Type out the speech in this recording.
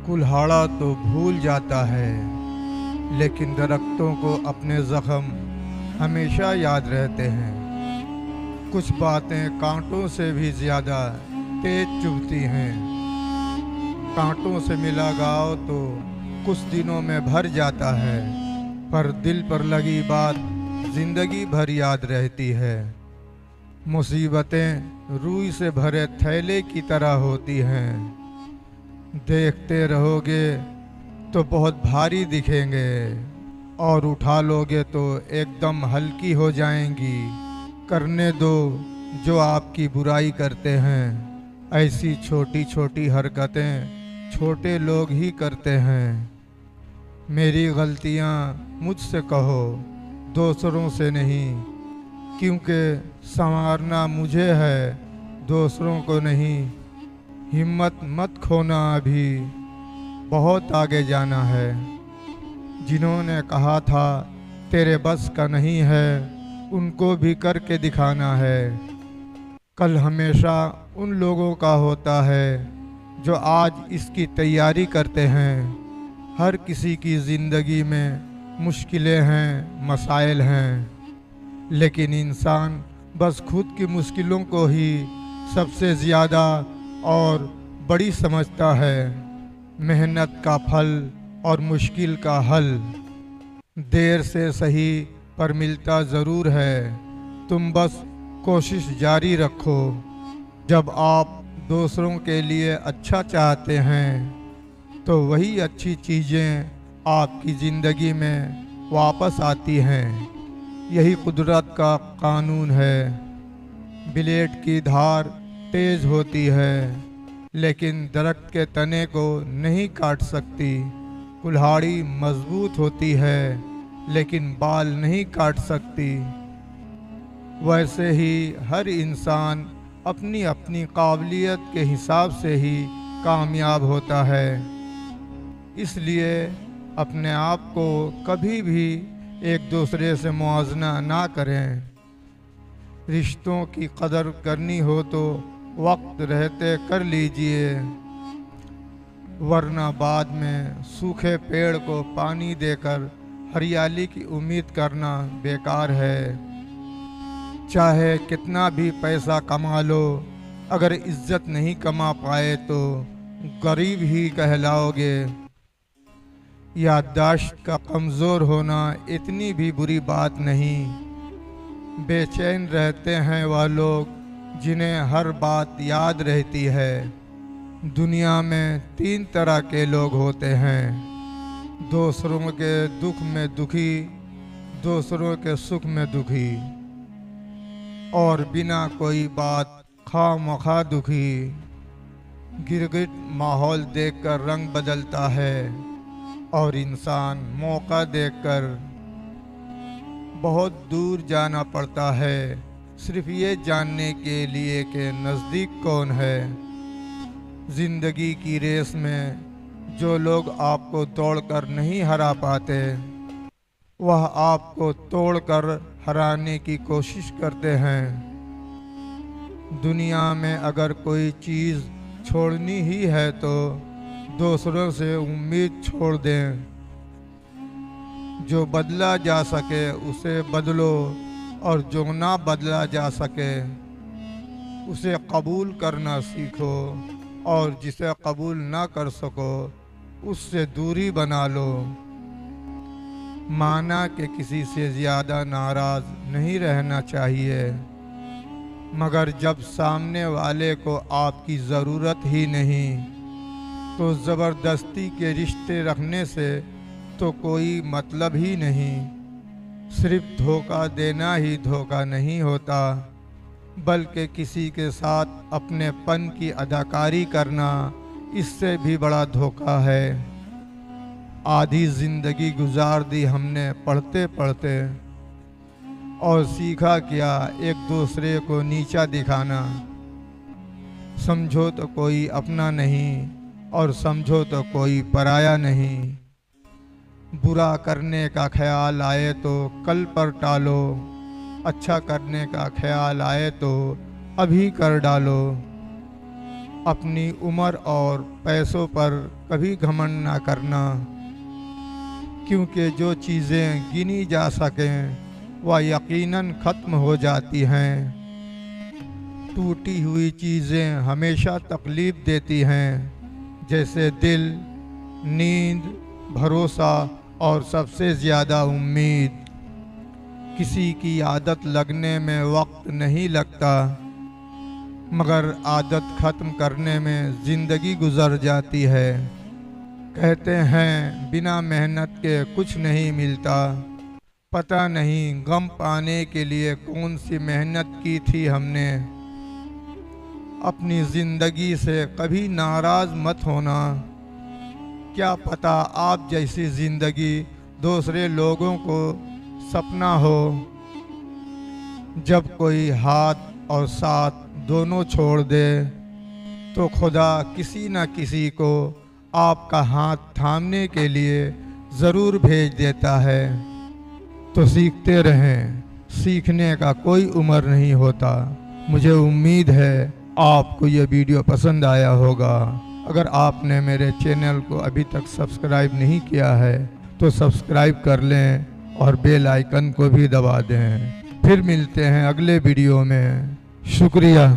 कुल्हाड़ा तो भूल जाता है, लेकिन दरख्तों को अपने ज़ख्म हमेशा याद रहते हैं। कुछ बातें कांटों से भी ज़्यादा तेज चुभती हैं। कांटों से मिला घाव तो कुछ दिनों में भर जाता है, पर दिल पर लगी बात जिंदगी भर याद रहती है। मुसीबतें रूई से भरे थैले की तरह होती हैं। देखते रहोगे तो बहुत भारी दिखेंगे, और उठा लोगे तो एकदम हल्की हो जाएंगी। करने दो जो आपकी बुराई करते हैं। ऐसी छोटी छोटी हरकतें छोटे लोग ही करते हैं। मेरी गलतियां मुझसे कहो, दूसरों से नहीं, क्योंकि संवारना मुझे है, दूसरों को नहीं। हिम्मत मत खोना, अभी बहुत आगे जाना है। जिन्होंने कहा था तेरे बस का नहीं है, उनको भी करके दिखाना है। कल हमेशा उन लोगों का होता है जो आज इसकी तैयारी करते हैं। हर किसी की ज़िंदगी में मुश्किलें हैं, मसाइल हैं, लेकिन इंसान बस खुद की मुश्किलों को ही सबसे ज़्यादा और बड़ी समझता है। मेहनत का फल और मुश्किल का हल देर से सही पर मिलता ज़रूर है। तुम बस कोशिश जारी रखो। जब आप दूसरों के लिए अच्छा चाहते हैं तो वही अच्छी चीज़ें आपकी ज़िंदगी में वापस आती हैं। यही कुदरत का कानून है। ब्लेड की धार तेज़ होती है, लेकिन दरख्त के तने को नहीं काट सकती। कुल्हाड़ी मजबूत होती है, लेकिन बाल नहीं काट सकती। वैसे ही हर इंसान अपनी अपनी काबिलियत के हिसाब से ही कामयाब होता है। इसलिए अपने आप को कभी भी एक दूसरे से मुआवजा ना करें। रिश्तों की कदर करनी हो तो वक्त रहते कर लीजिए, वरना बाद में सूखे पेड़ को पानी देकर हरियाली की उम्मीद करना बेकार है। चाहे कितना भी पैसा कमा लो, अगर इज्जत नहीं कमा पाए तो गरीब ही कहलाओगे। याददाश्त का कमज़ोर होना इतनी भी बुरी बात नहीं। बेचैन रहते हैं वह लोग जिन्हें हर बात याद रहती है। दुनिया में 3 तरह के लोग होते हैं: दूसरों के दुख में दुखी, दूसरों के सुख में दुखी, और बिना कोई बात खामखा दुखी। गिरगिट माहौल देखकर रंग बदलता है, और इंसान मौका देखकर बहुत दूर जाना पड़ता है, सिर्फ ये जानने के लिए कि नज़दीक कौन है। ज़िंदगी की रेस में जो लोग आपको तोड़कर नहीं हरा पाते, वह आपको तोड़कर हराने की कोशिश करते हैं। दुनिया में अगर कोई चीज़ छोड़नी ही है तो दूसरों से उम्मीद छोड़ दें। जो बदला जा सके उसे बदलो, और जो ना बदला जा सके उसे कबूल करना सीखो, और जिसे कबूल ना कर सको उससे दूरी बना लो। माना कि किसी से ज़्यादा नाराज़ नहीं रहना चाहिए, मगर जब सामने वाले को आपकी ज़रूरत ही नहीं तो ज़बरदस्ती के रिश्ते रखने से तो कोई मतलब ही नहीं। सिर्फ धोखा देना ही धोखा नहीं होता, बल्कि किसी के साथ अपनेपन की अदाकारी करना इससे भी बड़ा धोखा है। आधी ज़िंदगी गुजार दी हमने पढ़ते पढ़ते, और सीखा क्या एक दूसरे को नीचा दिखाना। समझो तो कोई अपना नहीं, और समझो तो कोई पराया नहीं। बुरा करने का ख्याल आए तो कल पर टालो, अच्छा करने का ख्याल आए तो अभी कर डालो। अपनी उम्र और पैसों पर कभी घमंड ना करना, क्योंकि जो चीज़ें गिनी जा सकें वह यकीनन ख़त्म हो जाती हैं। टूटी हुई चीज़ें हमेशा तकलीफ़ देती हैं, जैसे दिल, नींद, भरोसा और सबसे ज़्यादा उम्मीद। किसी की आदत लगने में वक्त नहीं लगता, मगर आदत ख़त्म करने में ज़िंदगी गुजर जाती है। कहते हैं बिना मेहनत के कुछ नहीं मिलता। पता नहीं गम पाने के लिए कौन सी मेहनत की थी हमने। अपनी ज़िंदगी से कभी नाराज़ मत होना। क्या पता आप जैसी ज़िंदगी दूसरे लोगों को सपना हो। जब कोई हाथ और साथ दोनों छोड़ दे तो खुदा किसी न किसी को आपका हाथ थामने के लिए ज़रूर भेज देता है। तो सीखते रहें, सीखने का कोई उम्र नहीं होता। मुझे उम्मीद है आपको ये वीडियो पसंद आया होगा। अगर आपने मेरे चैनल को अभी तक सब्सक्राइब नहीं किया है तो सब्सक्राइब कर लें और बेल आइकन को भी दबा दें। फिर मिलते हैं अगले वीडियो में। शुक्रिया।